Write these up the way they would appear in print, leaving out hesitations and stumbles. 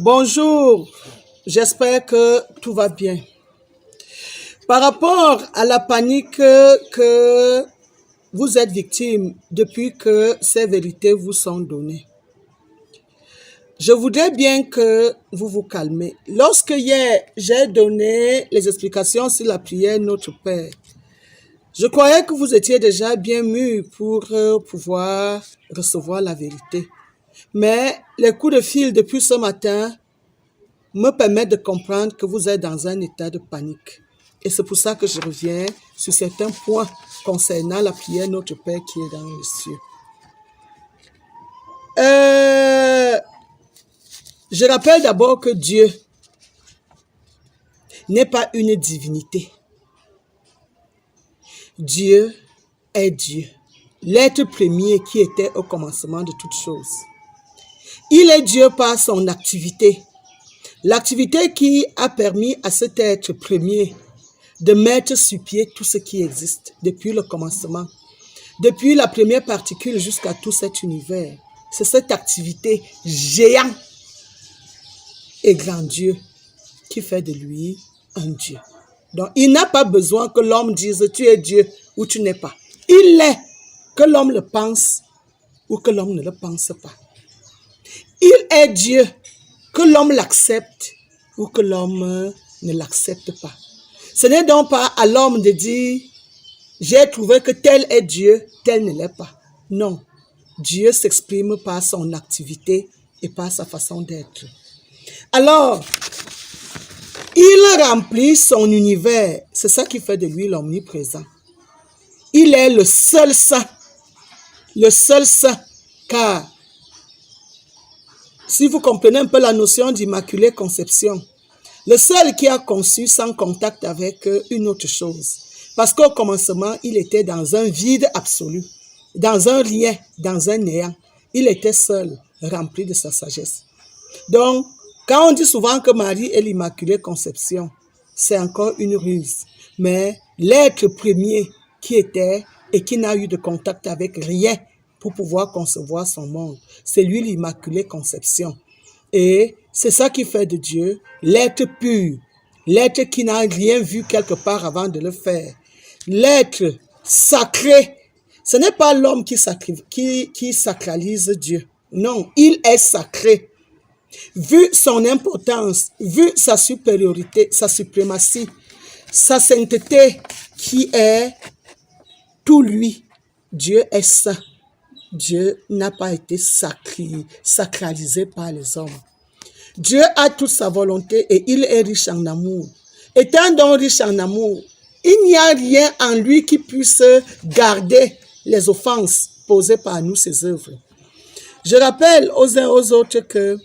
Bonjour, j'espère que tout va bien. Par rapport à la panique que vous êtes victime depuis que ces vérités vous sont données, je voudrais bien que vous vous calmez. Lorsque hier, j'ai donné les explications sur la prière Notre Père, je croyais que vous étiez déjà bien mûrs pour pouvoir recevoir la vérité. Mais les coups de fil depuis ce matin me permettent de comprendre que vous êtes dans un état de panique. Et c'est pour ça que je reviens sur certains points concernant la prière Notre Père qui est dans les cieux. Je rappelle d'abord que Dieu n'est pas une divinité. Dieu est Dieu, l'être premier qui était au commencement de toutes choses. Il est Dieu par son activité. L'activité qui a permis à cet être premier de mettre sur pied tout ce qui existe depuis le commencement, depuis la première particule jusqu'à tout cet univers. C'est cette activité géante et grandiose qui fait de lui un Dieu. Donc, il n'a pas besoin que l'homme dise tu es Dieu ou tu n'es pas. Il est, que l'homme le pense ou que l'homme ne le pense pas. Il est Dieu, que l'homme l'accepte ou que l'homme ne l'accepte pas. Ce n'est donc pas à l'homme de dire j'ai trouvé que tel est Dieu, tel ne l'est pas. Non, Dieu s'exprime par son activité et par sa façon d'être. Alors, il remplit son univers, c'est ça qui fait de lui l'omniprésent. Il est le seul saint, car si vous comprenez un peu la notion d'immaculée conception, le seul qui a conçu sans contact avec une autre chose. Parce qu'au commencement, il était dans un vide absolu, dans un rien, dans un néant. Il était seul, rempli de sa sagesse. Donc, quand on dit souvent que Marie est l'immaculée conception, c'est encore une ruse. Mais l'être premier qui était et qui n'a eu de contact avec rien pour pouvoir concevoir son monde, c'est lui l'immaculée conception. Et c'est ça qui fait de Dieu l'être pur, l'être qui n'a rien vu quelque part avant de le faire, l'être sacré. Ce n'est pas l'homme qui sacralise Dieu. Non, il est sacré. Vu son importance, vu sa supériorité, sa suprématie, sa sainteté qui est tout lui, Dieu est saint. Dieu n'a pas été sacralisé par les hommes. Dieu a toute sa volonté et il est riche en amour. Étant donc riche en amour, il n'y a rien en lui qui puisse garder les offenses posées par nous, ses œuvres. Je rappelle aux uns aux autres que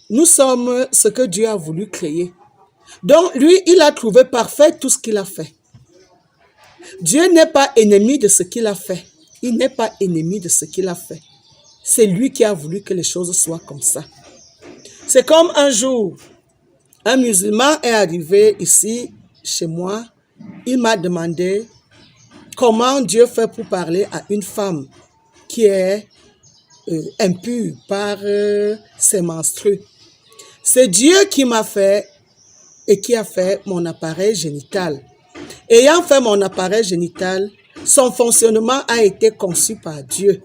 nous sommes ce que Dieu a voulu créer. Donc lui, il a trouvé parfait tout ce qu'il a fait. Dieu n'est pas ennemi de ce qu'il a fait. Il n'est pas ennemi de ce qu'il a fait. C'est lui qui a voulu que les choses soient comme ça. C'est comme un jour, un musulman est arrivé ici, chez moi. Il m'a demandé comment Dieu fait pour parler à une femme qui est impure par ses menstrues. C'est Dieu qui m'a fait et qui a fait mon appareil génital. Ayant fait mon appareil génital, son fonctionnement a été conçu par Dieu.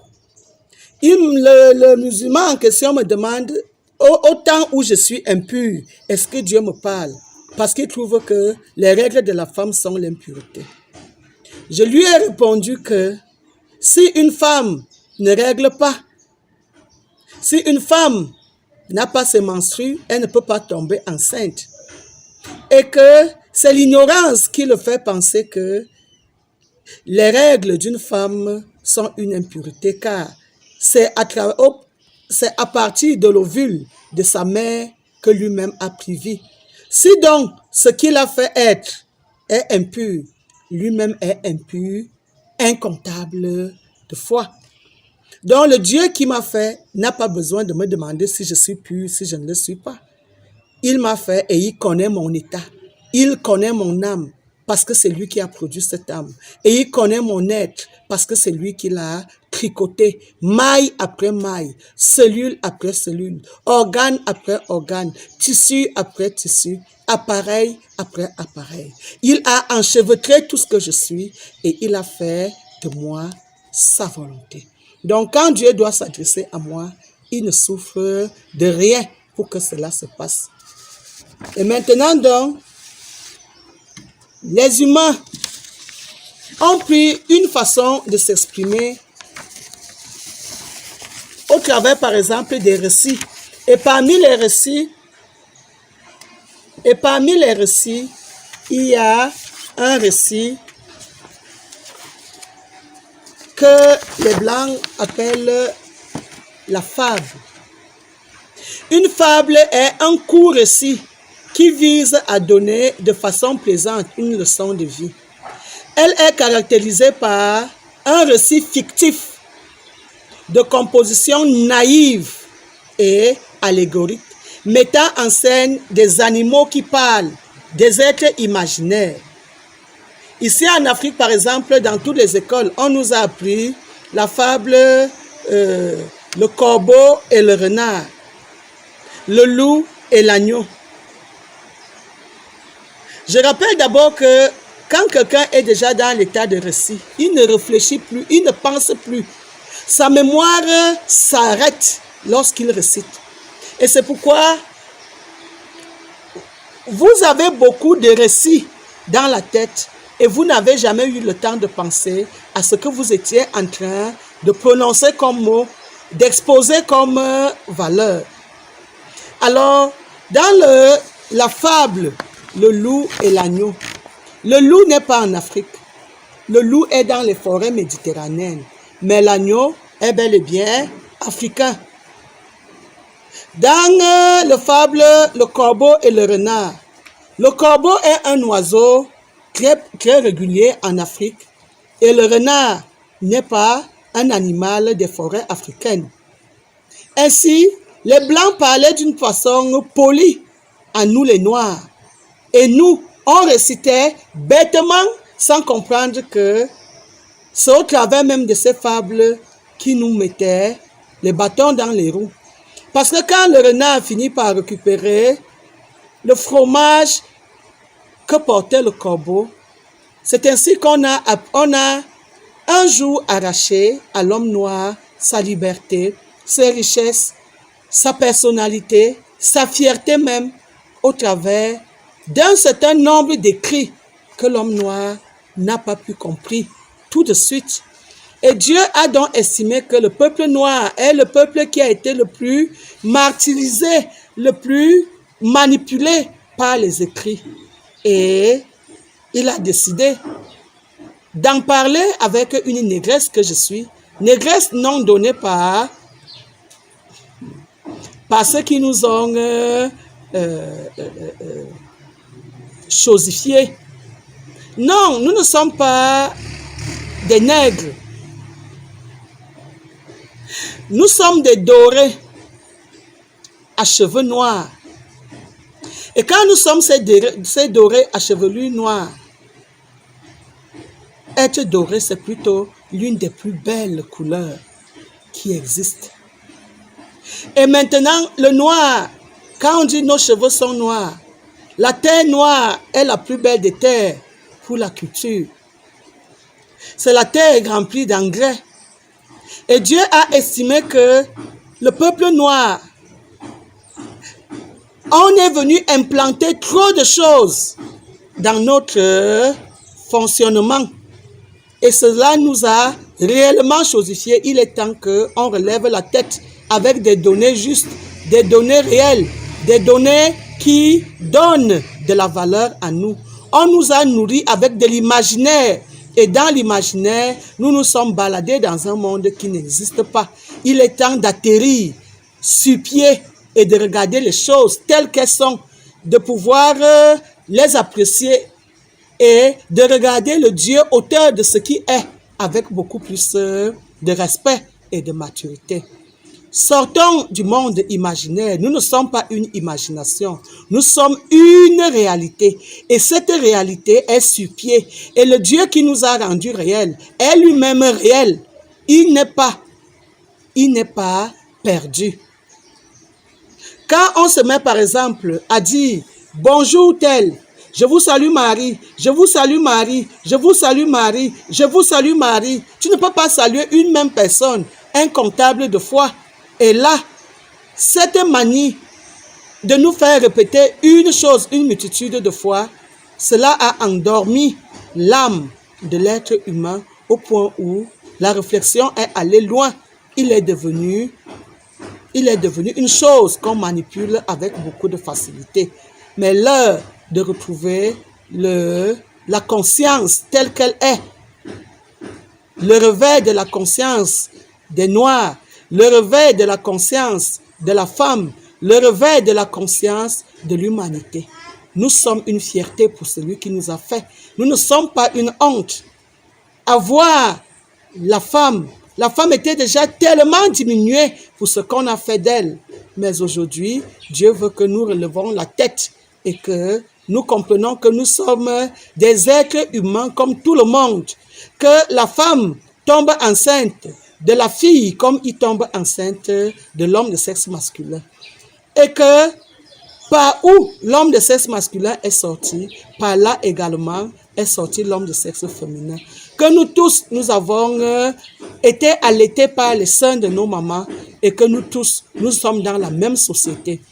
Le musulman en question me demande, au temps où je suis impur, est-ce que Dieu me parle? Parce qu'il trouve que les règles de la femme sont l'impureté. Je lui ai répondu que si une femme ne règle pas, si une femme n'a pas ses menstrues, elle ne peut pas tomber enceinte. Et que c'est l'ignorance qui le fait penser que les règles d'une femme sont une impureté, car c'est à partir de l'ovule de sa mère que lui-même a pris vie. Si donc ce qu'il a fait être est impur, lui-même est impur, incomptable de foi. Donc le Dieu qui m'a fait n'a pas besoin de me demander si je suis pur, si je ne le suis pas. Il m'a fait et il connaît mon état. Il connaît mon âme. parce que c'est lui qui a produit cette âme. Et il connaît mon être parce que c'est lui qui l'a tricoté, maille après maille, cellule après cellule, organe après organe, tissu après tissu, appareil après appareil. Il a enchevêtré tout ce que je suis et il a fait de moi sa volonté. Donc quand Dieu doit s'adresser à moi, il ne souffre de rien pour que cela se passe. Et maintenant donc, les humains ont pris une façon de s'exprimer au travers, par exemple, des récits. Et parmi les récits, il y a un récit que les Blancs appellent la fable. Une fable est un court récit qui vise à donner de façon plaisante une leçon de vie. Elle est caractérisée par un récit fictif de composition naïve et allégorique, mettant en scène des animaux qui parlent, des êtres imaginaires. Ici en Afrique, par exemple, dans toutes les écoles, on nous a appris la fable le corbeau et le renard, le loup et l'agneau. Je rappelle d'abord que quand quelqu'un est déjà dans l'état de récit, il ne réfléchit plus, il ne pense plus. Sa mémoire s'arrête lorsqu'il récite. Et c'est pourquoi vous avez beaucoup de récits dans la tête et vous n'avez jamais eu le temps de penser à ce que vous étiez en train de prononcer comme mot, d'exposer comme valeur. Alors, dans la fable, le loup et l'agneau, le loup n'est pas en Afrique. Le loup est dans les forêts méditerranéennes. Mais l'agneau est bel et bien africain. Dans la fable, le corbeau et le renard. Le corbeau est un oiseau très régulier en Afrique. Et le renard n'est pas un animal des forêts africaines. Ainsi, les Blancs parlaient d'une façon polie à nous les Noirs. Et nous, on récitait bêtement sans comprendre que c'est au travers même de ces fables qui nous mettaient les bâtons dans les roues. Parce que quand le renard finit par récupérer le fromage que portait le corbeau, c'est ainsi qu'on a un jour arraché à l'homme noir sa liberté, ses richesses, sa personnalité, sa fierté même, au travers d'un certain nombre d'écrits que l'homme noir n'a pas pu comprendre tout de suite. Et Dieu a donc estimé que le peuple noir est le peuple qui a été le plus martyrisé, le plus manipulé par les écrits. Et il a décidé d'en parler avec une négresse que je suis, négresse non donnée par ceux qui nous ont chosifiés. Non, nous ne sommes pas des nègres. Nous sommes des dorés à cheveux noirs. Et quand nous sommes ces dorés à chevelure noire, être doré, c'est plutôt l'une des plus belles couleurs qui existent. Et maintenant, le noir, quand on dit nos cheveux sont noirs, la terre noire est la plus belle des terres pour la culture. C'est la terre remplie d'engrais. Et Dieu a estimé que le peuple noir, on est venu implanter trop de choses dans notre fonctionnement. Et cela nous a réellement chosifié. Il est temps qu'on relève la tête avec des données justes, des données réelles, des données qui donnent de la valeur à nous. On nous a nourris avec de l'imaginaire. Et dans l'imaginaire, nous nous sommes baladés dans un monde qui n'existe pas. Il est temps d'atterrir sur pied et de regarder les choses telles qu'elles sont, de pouvoir les apprécier et de regarder le Dieu auteur de ce qui est avec beaucoup plus de respect et de maturité. Sortons du monde imaginaire. Nous ne sommes pas une imagination. Nous sommes une réalité. Et cette réalité est sur pied. Et le Dieu qui nous a rendus réels est lui-même réel. Il n'est pas perdu. Quand on se met par exemple à dire « Bonjour tel », je vous salue Marie, je vous salue Marie, je vous salue Marie, je vous salue Marie. Tu ne peux pas saluer une même personne incontable de fois. Et là, cette manie de nous faire répéter une chose, une multitude de fois, cela a endormi l'âme de l'être humain au point où la réflexion est allée loin. Il est devenu une chose qu'on manipule avec beaucoup de facilité. Mais l'heure de retrouver la conscience telle qu'elle est, le réveil de la conscience des Noirs, le réveil de la conscience de la femme, le réveil de la conscience de l'humanité. Nous sommes une fierté pour celui qui nous a fait. Nous ne sommes pas une honte. Avoir la femme était déjà tellement diminuée pour ce qu'on a fait d'elle. Mais aujourd'hui, Dieu veut que nous relevons la tête et que nous comprenons que nous sommes des êtres humains comme tout le monde. Que la femme tombe enceinte de la fille comme il tombe enceinte de l'homme de sexe masculin. Et que par où l'homme de sexe masculin est sorti, par là également est sorti l'homme de sexe féminin. Que nous tous, nous avons été allaités par les seins de nos mamans et que nous tous, nous sommes dans la même société.